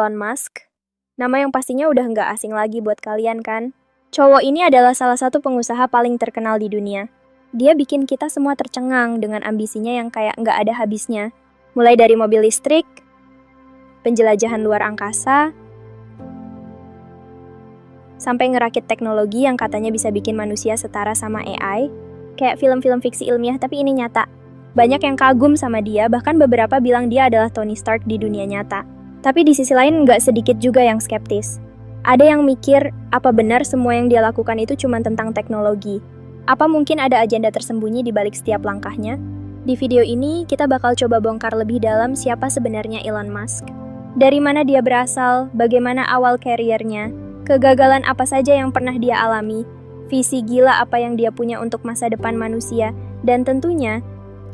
Elon Musk. Nama yang pastinya udah nggak asing lagi buat kalian kan? Cowok ini adalah salah satu pengusaha paling terkenal di dunia. Dia bikin kita semua tercengang dengan ambisinya yang kayak nggak ada habisnya. Mulai dari mobil listrik, penjelajahan luar angkasa, sampai ngerakit teknologi yang katanya bisa bikin manusia setara sama AI, kayak film-film fiksi ilmiah tapi ini nyata. Banyak yang kagum sama dia, bahkan beberapa bilang dia adalah Tony Stark di dunia nyata. Tapi di sisi lain nggak sedikit juga yang skeptis. Ada yang mikir, apa benar semua yang dia lakukan itu cuma tentang teknologi? Apa mungkin ada agenda tersembunyi di balik setiap langkahnya? Di video ini, kita bakal coba bongkar lebih dalam siapa sebenarnya Elon Musk. Dari mana dia berasal, bagaimana awal karirnya, kegagalan apa saja yang pernah dia alami, visi gila apa yang dia punya untuk masa depan manusia, dan tentunya,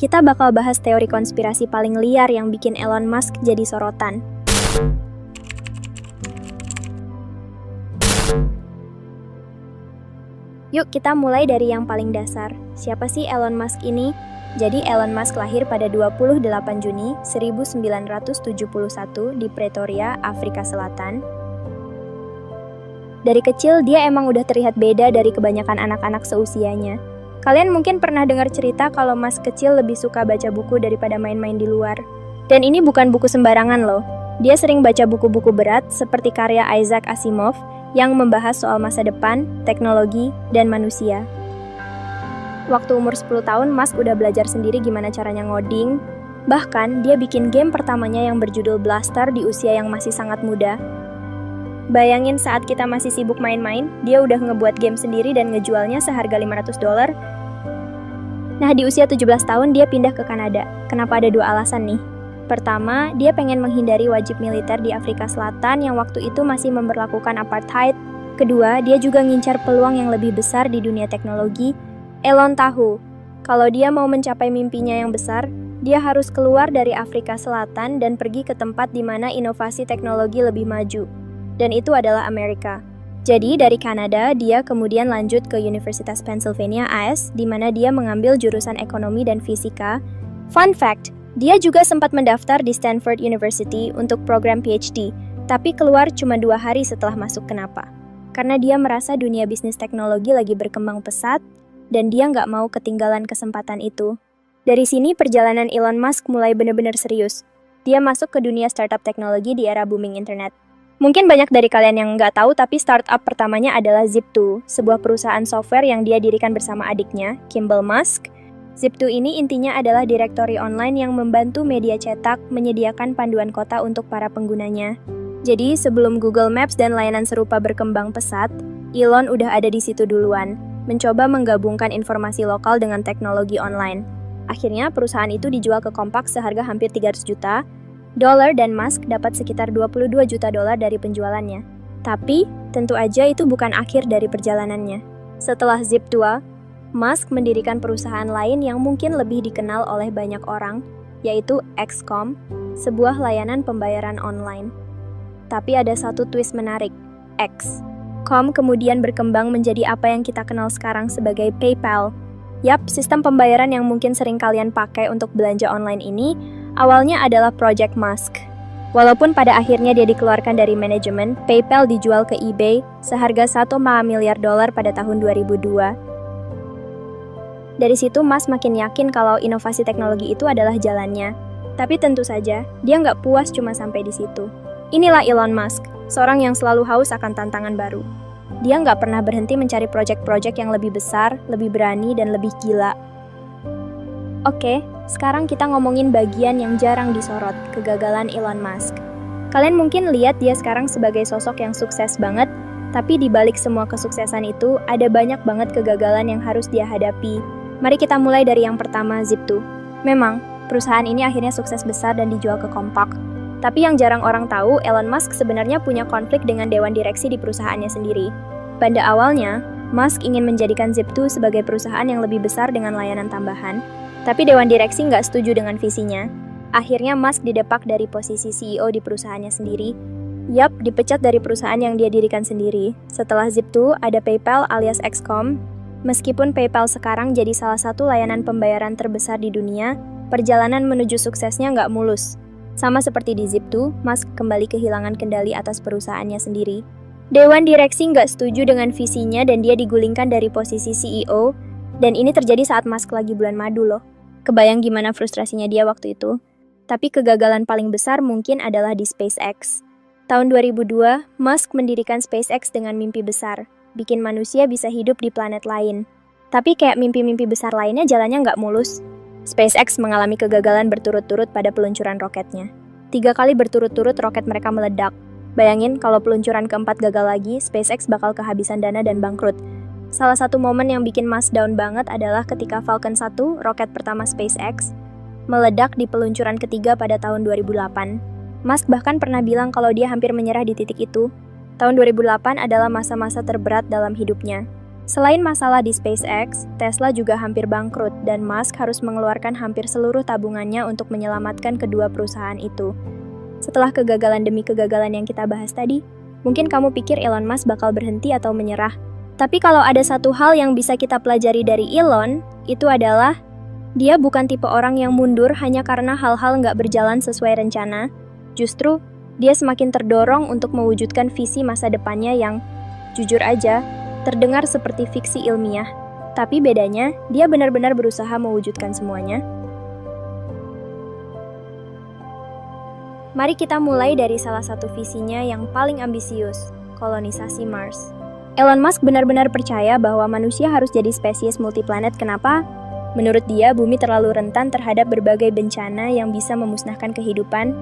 kita bakal bahas teori konspirasi paling liar yang bikin Elon Musk jadi sorotan. Yuk kita mulai dari yang paling dasar. Siapa sih Elon Musk ini? Jadi Elon Musk lahir pada 28 Juni 1971 di Pretoria, Afrika Selatan. Dari kecil dia emang udah terlihat beda dari kebanyakan anak-anak seusianya. Kalian mungkin pernah dengar cerita kalau Musk kecil lebih suka baca buku daripada main-main di luar. Dan ini bukan buku sembarangan loh. Dia sering baca buku-buku berat seperti karya Isaac Asimov yang membahas soal masa depan, teknologi, dan manusia. Waktu umur 10 tahun, Musk udah belajar sendiri gimana caranya ngoding. Bahkan, dia bikin game pertamanya yang berjudul Blaster di usia yang masih sangat muda. Bayangin saat kita masih sibuk main-main, dia udah ngebuat game sendiri dan ngejualnya seharga $500. Nah, di usia 17 tahun dia pindah ke Kanada. Kenapa ada 2 alasan nih? Pertama, dia pengen menghindari wajib militer di Afrika Selatan yang waktu itu masih memberlakukan apartheid. Kedua, dia juga ngincar peluang yang lebih besar di dunia teknologi. Elon tahu, kalau dia mau mencapai mimpinya yang besar, dia harus keluar dari Afrika Selatan dan pergi ke tempat di mana inovasi teknologi lebih maju. Dan itu adalah Amerika. Jadi dari Kanada, dia kemudian lanjut ke Universitas Pennsylvania AS, di mana dia mengambil jurusan ekonomi dan fisika. Fun fact, dia juga sempat mendaftar di Stanford University untuk program PhD, tapi keluar cuma 2 hari setelah masuk. Kenapa? Karena dia merasa dunia bisnis teknologi lagi berkembang pesat, dan dia nggak mau ketinggalan kesempatan itu. Dari sini perjalanan Elon Musk mulai benar-benar serius. Dia masuk ke dunia startup teknologi di era booming internet. Mungkin banyak dari kalian yang nggak tahu, tapi startup pertamanya adalah Zip2, sebuah perusahaan software yang dia dirikan bersama adiknya, Kimball Musk. Zip2 ini intinya adalah direktori online yang membantu media cetak menyediakan panduan kota untuk para penggunanya. Jadi, sebelum Google Maps dan layanan serupa berkembang pesat, Elon udah ada di situ duluan, mencoba menggabungkan informasi lokal dengan teknologi online. Akhirnya, perusahaan itu dijual ke Compaq seharga hampir $300 juta, dan Musk dapat sekitar $22 juta dari penjualannya. Tapi, tentu aja itu bukan akhir dari perjalanannya. Setelah Zip2, Musk mendirikan perusahaan lain yang mungkin lebih dikenal oleh banyak orang, yaitu XCOM, sebuah layanan pembayaran online. Tapi ada satu twist menarik, XCOM kemudian berkembang menjadi apa yang kita kenal sekarang sebagai PayPal. Yap, sistem pembayaran yang mungkin sering kalian pakai untuk belanja online ini awalnya adalah Project Musk. Walaupun pada akhirnya dia dikeluarkan dari manajemen, PayPal dijual ke eBay seharga $1 miliar pada tahun 2002. Dari situ Musk makin yakin kalau inovasi teknologi itu adalah jalannya. Tapi tentu saja, dia nggak puas cuma sampai di situ. Inilah Elon Musk, seorang yang selalu haus akan tantangan baru. Dia nggak pernah berhenti mencari proyek-proyek yang lebih besar, lebih berani, dan lebih gila. Oke, sekarang kita ngomongin bagian yang jarang disorot, kegagalan Elon Musk. Kalian mungkin lihat dia sekarang sebagai sosok yang sukses banget, tapi di balik semua kesuksesan itu, ada banyak banget kegagalan yang harus dia hadapi. Mari kita mulai dari yang pertama, Zip2. Memang, perusahaan ini akhirnya sukses besar dan dijual ke Compaq. Tapi yang jarang orang tahu, Elon Musk sebenarnya punya konflik dengan dewan direksi di perusahaannya sendiri. Pada awalnya, Musk ingin menjadikan Zip2 sebagai perusahaan yang lebih besar dengan layanan tambahan, tapi dewan direksi nggak setuju dengan visinya. Akhirnya Musk didepak dari posisi CEO di perusahaannya sendiri. Yap, dipecat dari perusahaan yang dia dirikan sendiri. Setelah Zip2, ada PayPal alias XCOM. Meskipun PayPal sekarang jadi salah satu layanan pembayaran terbesar di dunia, perjalanan menuju suksesnya nggak mulus. Sama seperti di Zip2, Musk kembali kehilangan kendali atas perusahaannya sendiri. Dewan direksi nggak setuju dengan visinya dan dia digulingkan dari posisi CEO, dan ini terjadi saat Musk lagi bulan madu loh. Kebayang gimana frustrasinya dia waktu itu. Tapi kegagalan paling besar mungkin adalah di SpaceX. Tahun 2002, Musk mendirikan SpaceX dengan mimpi besar, bikin manusia bisa hidup di planet lain. Tapi kayak mimpi-mimpi besar lainnya jalannya nggak mulus. SpaceX mengalami kegagalan berturut-turut pada peluncuran roketnya. 3 kali berturut-turut roket mereka meledak. Bayangin kalau peluncuran keempat gagal lagi, SpaceX bakal kehabisan dana dan bangkrut. Salah satu momen yang bikin Musk down banget adalah ketika Falcon 1, roket pertama SpaceX, meledak di peluncuran ketiga pada tahun 2008. Musk bahkan pernah bilang kalau dia hampir menyerah di titik itu. Tahun 2008 adalah masa-masa terberat dalam hidupnya. Selain masalah di SpaceX, Tesla juga hampir bangkrut dan Musk harus mengeluarkan hampir seluruh tabungannya untuk menyelamatkan kedua perusahaan itu. Setelah kegagalan demi kegagalan yang kita bahas tadi, mungkin kamu pikir Elon Musk bakal berhenti atau menyerah. Tapi kalau ada satu hal yang bisa kita pelajari dari Elon, itu adalah dia bukan tipe orang yang mundur hanya karena hal-hal nggak berjalan sesuai rencana. Justru, dia semakin terdorong untuk mewujudkan visi masa depannya yang, jujur aja, terdengar seperti fiksi ilmiah, tapi bedanya dia benar-benar berusaha mewujudkan semuanya. Mari kita mulai dari salah satu visinya yang paling ambisius, kolonisasi Mars. Elon Musk benar-benar percaya bahwa manusia harus jadi spesies multiplanet. Kenapa? Menurut dia, bumi terlalu rentan terhadap berbagai bencana yang bisa memusnahkan kehidupan,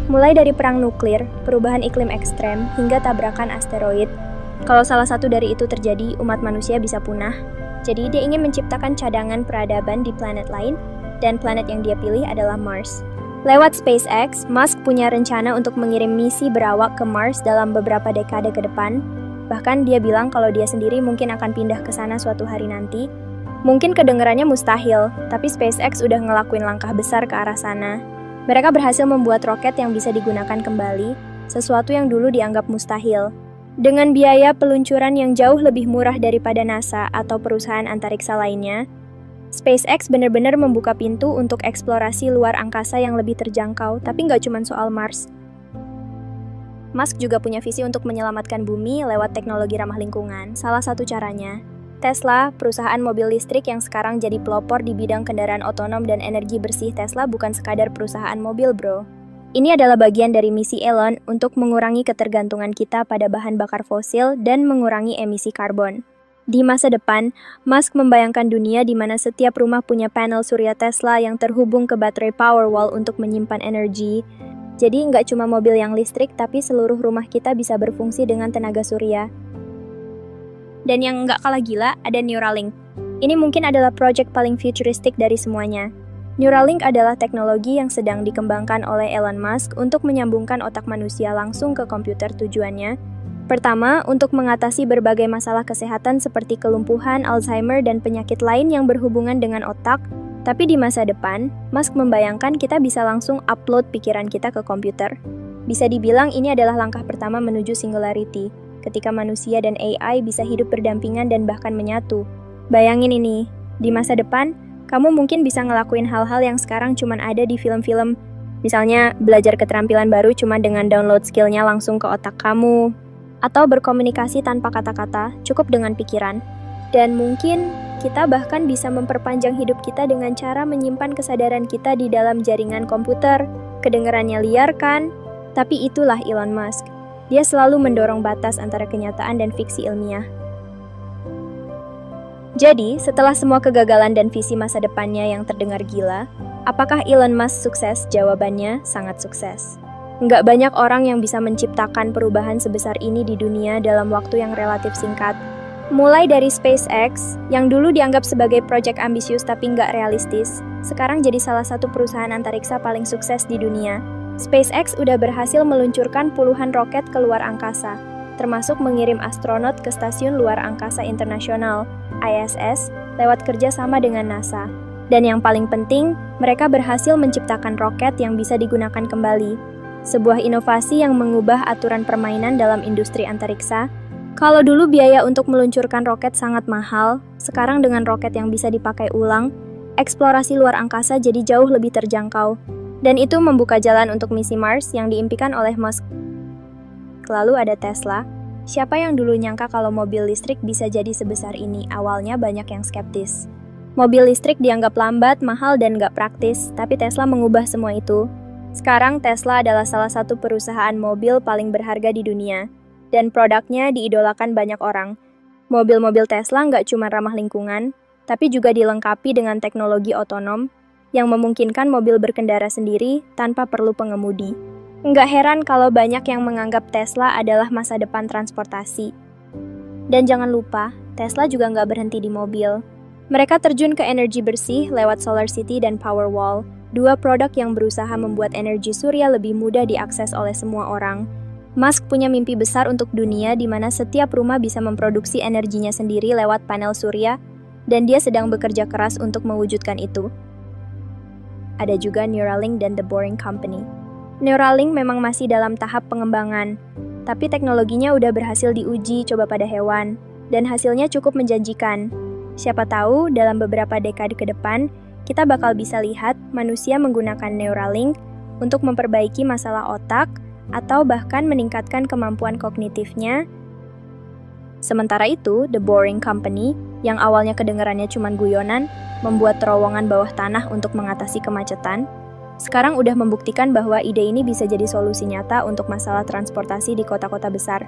mulai dari perang nuklir, perubahan iklim ekstrem, hingga tabrakan asteroid. Kalau salah satu dari itu terjadi, umat manusia bisa punah. Jadi dia ingin menciptakan cadangan peradaban di planet lain, dan planet yang dia pilih adalah Mars. Lewat SpaceX, Musk punya rencana untuk mengirim misi berawak ke Mars dalam beberapa dekade ke depan. Bahkan dia bilang kalau dia sendiri mungkin akan pindah ke sana suatu hari nanti. Mungkin kedengarannya mustahil, tapi SpaceX udah ngelakuin langkah besar ke arah sana. Mereka berhasil membuat roket yang bisa digunakan kembali, sesuatu yang dulu dianggap mustahil. Dengan biaya peluncuran yang jauh lebih murah daripada NASA atau perusahaan antariksa lainnya, SpaceX benar-benar membuka pintu untuk eksplorasi luar angkasa yang lebih terjangkau, tapi nggak cuma soal Mars. Musk juga punya visi untuk menyelamatkan bumi lewat teknologi ramah lingkungan. Salah satu caranya, Tesla, perusahaan mobil listrik yang sekarang jadi pelopor di bidang kendaraan otonom dan energi bersih. Tesla bukan sekadar perusahaan mobil, bro. Ini adalah bagian dari misi Elon untuk mengurangi ketergantungan kita pada bahan bakar fosil dan mengurangi emisi karbon. Di masa depan, Musk membayangkan dunia di mana setiap rumah punya panel surya Tesla yang terhubung ke baterai Powerwall untuk menyimpan energi. Jadi nggak cuma mobil yang listrik, tapi seluruh rumah kita bisa berfungsi dengan tenaga surya. Dan yang nggak kalah gila, ada Neuralink. Ini mungkin adalah proyek paling futuristik dari semuanya. Neuralink adalah teknologi yang sedang dikembangkan oleh Elon Musk untuk menyambungkan otak manusia langsung ke komputer. Tujuannya, pertama, untuk mengatasi berbagai masalah kesehatan seperti kelumpuhan, Alzheimer, dan penyakit lain yang berhubungan dengan otak. Tapi di masa depan, Musk membayangkan kita bisa langsung upload pikiran kita ke komputer. Bisa dibilang ini adalah langkah pertama menuju singularity, ketika manusia dan AI bisa hidup berdampingan dan bahkan menyatu. Bayangin ini, di masa depan, kamu mungkin bisa ngelakuin hal-hal yang sekarang cuma ada di film-film. Misalnya, belajar keterampilan baru cuma dengan download skillnya langsung ke otak kamu. Atau berkomunikasi tanpa kata-kata, cukup dengan pikiran. Dan mungkin, kita bahkan bisa memperpanjang hidup kita dengan cara menyimpan kesadaran kita di dalam jaringan komputer. Kedengarannya liar kan? Tapi itulah Elon Musk. Dia selalu mendorong batas antara kenyataan dan fiksi ilmiah. Jadi, setelah semua kegagalan dan visi masa depannya yang terdengar gila, apakah Elon Musk sukses? Jawabannya, sangat sukses. Nggak banyak orang yang bisa menciptakan perubahan sebesar ini di dunia dalam waktu yang relatif singkat. Mulai dari SpaceX, yang dulu dianggap sebagai proyek ambisius tapi nggak realistis, sekarang jadi salah satu perusahaan antariksa paling sukses di dunia. SpaceX udah berhasil meluncurkan puluhan roket ke luar angkasa, termasuk mengirim astronot ke Stasiun Luar Angkasa Internasional, ISS, lewat kerja sama dengan NASA. Dan yang paling penting, mereka berhasil menciptakan roket yang bisa digunakan kembali. Sebuah inovasi yang mengubah aturan permainan dalam industri antariksa. Kalau dulu biaya untuk meluncurkan roket sangat mahal, sekarang dengan roket yang bisa dipakai ulang, eksplorasi luar angkasa jadi jauh lebih terjangkau. Dan itu membuka jalan untuk misi Mars yang diimpikan oleh Musk. Lalu ada Tesla. Siapa yang dulu nyangka kalau mobil listrik bisa jadi sebesar ini? Awalnya banyak yang skeptis. Mobil listrik dianggap lambat, mahal, dan gak praktis, tapi Tesla mengubah semua itu. Sekarang Tesla adalah salah satu perusahaan mobil paling berharga di dunia, dan produknya diidolakan banyak orang. Mobil-mobil Tesla nggak cuma ramah lingkungan, tapi juga dilengkapi dengan teknologi otonom yang memungkinkan mobil berkendara sendiri tanpa perlu pengemudi. Nggak heran kalau banyak yang menganggap Tesla adalah masa depan transportasi. Dan jangan lupa, Tesla juga nggak berhenti di mobil. Mereka terjun ke energi bersih lewat SolarCity dan Powerwall, dua produk yang berusaha membuat energi surya lebih mudah diakses oleh semua orang. Musk punya mimpi besar untuk dunia di mana setiap rumah bisa memproduksi energinya sendiri lewat panel surya, dan dia sedang bekerja keras untuk mewujudkan itu. Ada juga Neuralink dan The Boring Company. Neuralink memang masih dalam tahap pengembangan, tapi teknologinya udah berhasil diuji coba pada hewan, dan hasilnya cukup menjanjikan. Siapa tahu dalam beberapa dekade ke depan, kita bakal bisa lihat manusia menggunakan Neuralink untuk memperbaiki masalah otak atau bahkan meningkatkan kemampuan kognitifnya. Sementara itu, The Boring Company, yang awalnya kedengarannya cuma guyonan, membuat terowongan bawah tanah untuk mengatasi kemacetan, sekarang udah membuktikan bahwa ide ini bisa jadi solusi nyata untuk masalah transportasi di kota-kota besar.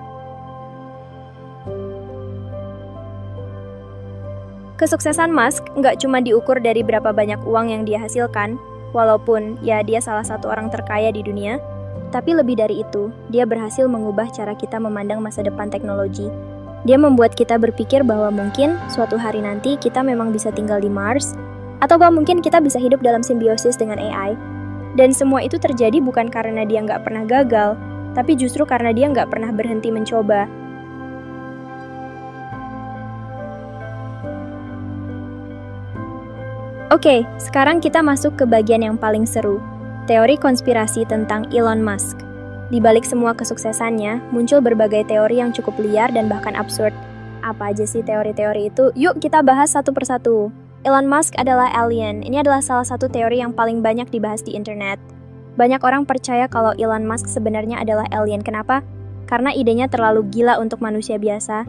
Kesuksesan Musk nggak cuma diukur dari berapa banyak uang yang dia hasilkan, walaupun ya dia salah satu orang terkaya di dunia, tapi lebih dari itu, dia berhasil mengubah cara kita memandang masa depan teknologi. Dia membuat kita berpikir bahwa mungkin suatu hari nanti kita memang bisa tinggal di Mars, atau bahwa mungkin kita bisa hidup dalam simbiosis dengan AI. Dan semua itu terjadi bukan karena dia nggak pernah gagal, tapi justru karena dia nggak pernah berhenti mencoba. Oke, sekarang kita masuk ke bagian yang paling seru, teori konspirasi tentang Elon Musk. Di balik semua kesuksesannya, muncul berbagai teori yang cukup liar dan bahkan absurd. Apa aja sih teori-teori itu? Yuk kita bahas satu persatu. Elon Musk adalah alien. Ini adalah salah satu teori yang paling banyak dibahas di internet. Banyak orang percaya kalau Elon Musk sebenarnya adalah alien. Kenapa? Karena idenya terlalu gila untuk manusia biasa.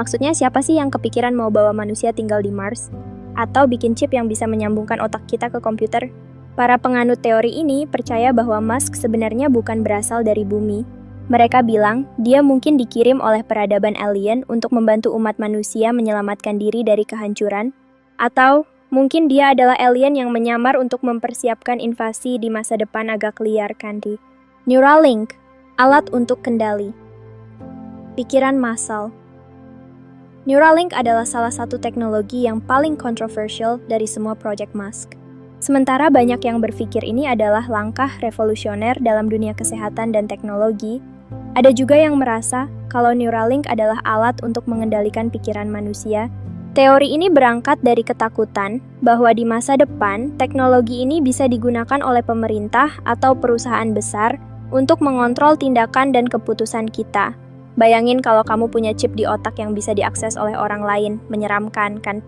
Maksudnya siapa sih yang kepikiran mau bawa manusia tinggal di Mars? Atau bikin chip yang bisa menyambungkan otak kita ke komputer? Para penganut teori ini percaya bahwa Musk sebenarnya bukan berasal dari bumi. Mereka bilang dia mungkin dikirim oleh peradaban alien untuk membantu umat manusia menyelamatkan diri dari kehancuran, atau mungkin dia adalah alien yang menyamar untuk mempersiapkan invasi di masa depan agak liar kandi. Neuralink, alat untuk kendali. Pikiran massal. Neuralink adalah salah satu teknologi yang paling kontroversial dari semua proyek Musk. Sementara banyak yang berpikir ini adalah langkah revolusioner dalam dunia kesehatan dan teknologi, ada juga yang merasa kalau Neuralink adalah alat untuk mengendalikan pikiran manusia. Teori ini berangkat dari ketakutan bahwa di masa depan, teknologi ini bisa digunakan oleh pemerintah atau perusahaan besar untuk mengontrol tindakan dan keputusan kita. Bayangin kalau kamu punya chip di otak yang bisa diakses oleh orang lain, menyeramkan kan?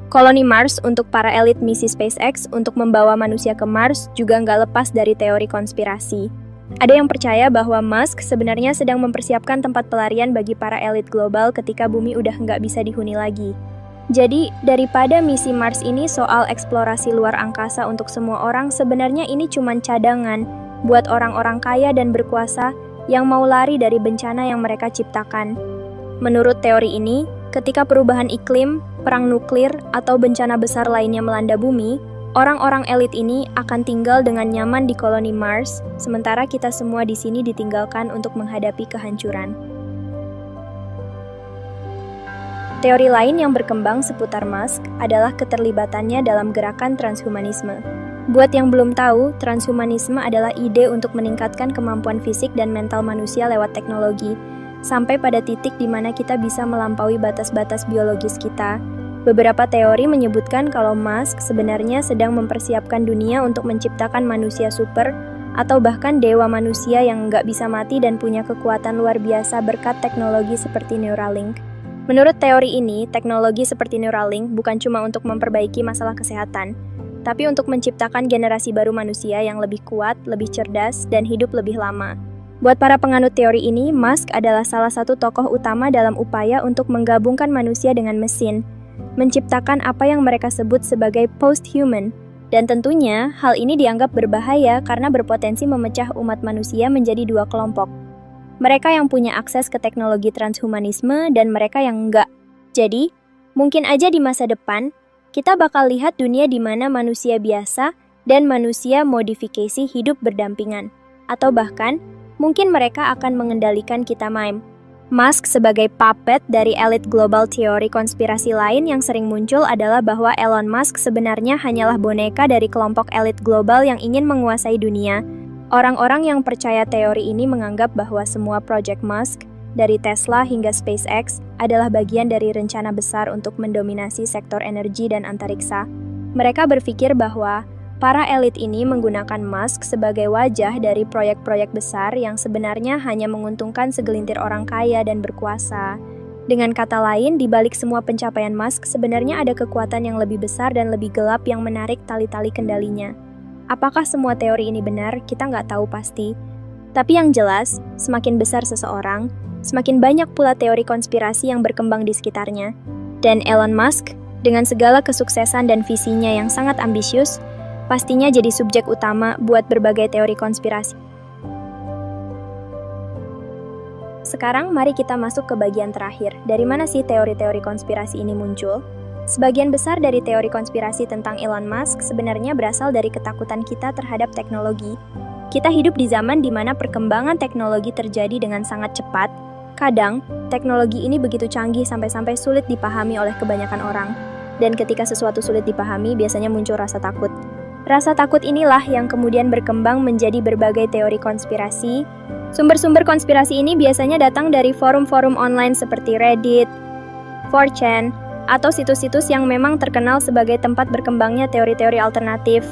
Koloni Mars untuk para elit misi SpaceX untuk membawa manusia ke Mars juga nggak lepas dari teori konspirasi. Ada yang percaya bahwa Musk sebenarnya sedang mempersiapkan tempat pelarian bagi para elit global ketika bumi udah nggak bisa dihuni lagi. Jadi, daripada misi Mars ini soal eksplorasi luar angkasa untuk semua orang, sebenarnya ini cuma cadangan buat orang-orang kaya dan berkuasa yang mau lari dari bencana yang mereka ciptakan. Menurut teori ini, ketika perubahan iklim, perang nuklir, atau bencana besar lainnya melanda bumi, orang-orang elit ini akan tinggal dengan nyaman di koloni Mars, sementara kita semua di sini ditinggalkan untuk menghadapi kehancuran. Teori lain yang berkembang seputar Musk adalah keterlibatannya dalam gerakan transhumanisme. Buat yang belum tahu, transhumanisme adalah ide untuk meningkatkan kemampuan fisik dan mental manusia lewat teknologi, sampai pada titik di mana kita bisa melampaui batas-batas biologis kita. Beberapa teori menyebutkan kalau Musk sebenarnya sedang mempersiapkan dunia untuk menciptakan manusia super, atau bahkan dewa manusia yang nggak bisa mati dan punya kekuatan luar biasa berkat teknologi seperti Neuralink. Menurut teori ini, teknologi seperti Neuralink bukan cuma untuk memperbaiki masalah kesehatan, tapi untuk menciptakan generasi baru manusia yang lebih kuat, lebih cerdas, dan hidup lebih lama. Buat para penganut teori ini, Musk adalah salah satu tokoh utama dalam upaya untuk menggabungkan manusia dengan mesin, menciptakan apa yang mereka sebut sebagai post-human. Dan tentunya, hal ini dianggap berbahaya karena berpotensi memecah umat manusia menjadi dua kelompok. Mereka yang punya akses ke teknologi transhumanisme dan mereka yang enggak. Jadi, mungkin aja di masa depan, kita bakal lihat dunia di mana manusia biasa dan manusia modifikasi hidup berdampingan. Atau bahkan, mungkin mereka akan mengendalikan kita mime. Musk sebagai puppet dari elit global. Teori konspirasi lain yang sering muncul adalah bahwa Elon Musk sebenarnya hanyalah boneka dari kelompok elit global yang ingin menguasai dunia. Orang-orang yang percaya teori ini menganggap bahwa semua proyek Musk, dari Tesla hingga SpaceX, adalah bagian dari rencana besar untuk mendominasi sektor energi dan antariksa. Mereka berpikir bahwa para elit ini menggunakan Musk sebagai wajah dari proyek-proyek besar yang sebenarnya hanya menguntungkan segelintir orang kaya dan berkuasa. Dengan kata lain, di balik semua pencapaian Musk sebenarnya ada kekuatan yang lebih besar dan lebih gelap yang menarik tali-tali kendalinya. Apakah semua teori ini benar? Kita nggak tahu pasti. Tapi yang jelas, semakin besar seseorang, semakin banyak pula teori konspirasi yang berkembang di sekitarnya. Dan Elon Musk, dengan segala kesuksesan dan visinya yang sangat ambisius, pastinya jadi subjek utama buat berbagai teori konspirasi. Sekarang mari kita masuk ke bagian terakhir. Dari mana sih teori-teori konspirasi ini muncul? Sebagian besar dari teori konspirasi tentang Elon Musk sebenarnya berasal dari ketakutan kita terhadap teknologi. Kita hidup di zaman di mana perkembangan teknologi terjadi dengan sangat cepat. Kadang, teknologi ini begitu canggih sampai-sampai sulit dipahami oleh kebanyakan orang. Dan ketika sesuatu sulit dipahami, biasanya muncul rasa takut. Rasa takut inilah yang kemudian berkembang menjadi berbagai teori konspirasi. Sumber-sumber konspirasi ini biasanya datang dari forum-forum online seperti Reddit, 4chan, atau situs-situs yang memang terkenal sebagai tempat berkembangnya teori-teori alternatif.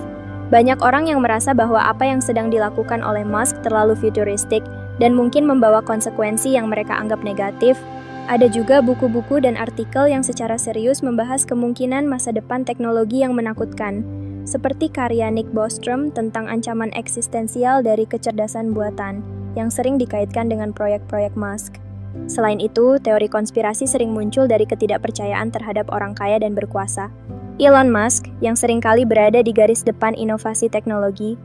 Banyak orang yang merasa bahwa apa yang sedang dilakukan oleh Musk terlalu futuristik dan mungkin membawa konsekuensi yang mereka anggap negatif. Ada juga buku-buku dan artikel yang secara serius membahas kemungkinan masa depan teknologi yang menakutkan, seperti karya Nick Bostrom tentang ancaman eksistensial dari kecerdasan buatan, yang sering dikaitkan dengan proyek-proyek Musk. Selain itu, teori konspirasi sering muncul dari ketidakpercayaan terhadap orang kaya dan berkuasa. Elon Musk, yang seringkali berada di garis depan inovasi teknologi,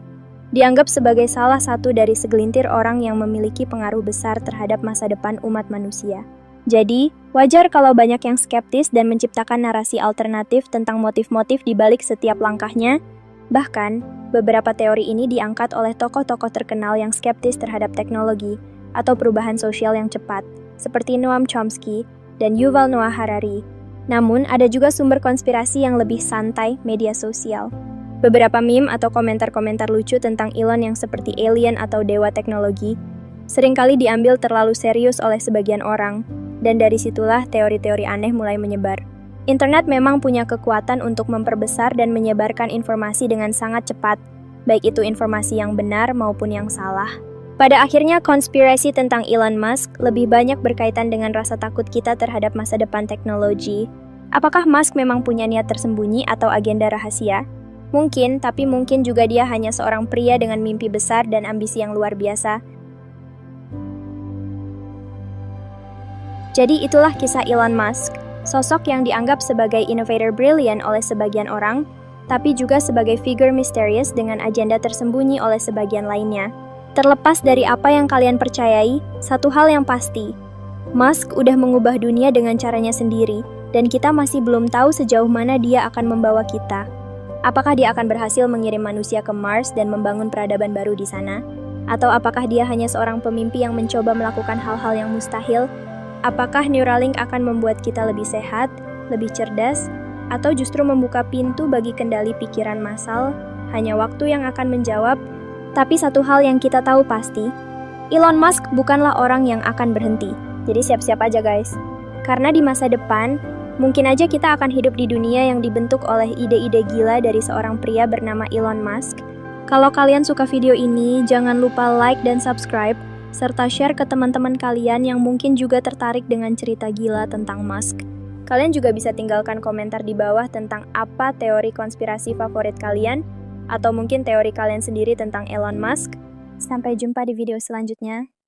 dianggap sebagai salah satu dari segelintir orang yang memiliki pengaruh besar terhadap masa depan umat manusia. Jadi, wajar kalau banyak yang skeptis dan menciptakan narasi alternatif tentang motif-motif di balik setiap langkahnya. Bahkan, beberapa teori ini diangkat oleh tokoh-tokoh terkenal yang skeptis terhadap teknologi atau perubahan sosial yang cepat, seperti Noam Chomsky dan Yuval Noah Harari. Namun, ada juga sumber konspirasi yang lebih santai, media sosial. Beberapa meme atau komentar-komentar lucu tentang Elon yang seperti alien atau dewa teknologi seringkali diambil terlalu serius oleh sebagian orang. Dan dari situlah teori-teori aneh mulai menyebar. Internet memang punya kekuatan untuk memperbesar dan menyebarkan informasi dengan sangat cepat, baik itu informasi yang benar maupun yang salah. Pada akhirnya, konspirasi tentang Elon Musk lebih banyak berkaitan dengan rasa takut kita terhadap masa depan teknologi. Apakah Musk memang punya niat tersembunyi atau agenda rahasia? Mungkin, tapi mungkin juga dia hanya seorang pria dengan mimpi besar dan ambisi yang luar biasa. Jadi itulah kisah Elon Musk, sosok yang dianggap sebagai innovator brilian oleh sebagian orang, tapi juga sebagai figur misterius dengan agenda tersembunyi oleh sebagian lainnya. Terlepas dari apa yang kalian percayai, satu hal yang pasti, Musk udah mengubah dunia dengan caranya sendiri, dan kita masih belum tahu sejauh mana dia akan membawa kita. Apakah dia akan berhasil mengirim manusia ke Mars dan membangun peradaban baru di sana? Atau apakah dia hanya seorang pemimpi yang mencoba melakukan hal-hal yang mustahil? Apakah Neuralink akan membuat kita lebih sehat, lebih cerdas, atau justru membuka pintu bagi kendali pikiran massal? Hanya waktu yang akan menjawab. Tapi satu hal yang kita tahu pasti, Elon Musk bukanlah orang yang akan berhenti. Jadi siap-siap aja guys. Karena di masa depan, mungkin aja kita akan hidup di dunia yang dibentuk oleh ide-ide gila dari seorang pria bernama Elon Musk. Kalau kalian suka video ini, jangan lupa like dan subscribe, serta share ke teman-teman kalian yang mungkin juga tertarik dengan cerita gila tentang Musk. Kalian juga bisa tinggalkan komentar di bawah tentang apa teori konspirasi favorit kalian, atau mungkin teori kalian sendiri tentang Elon Musk. Sampai jumpa di video selanjutnya.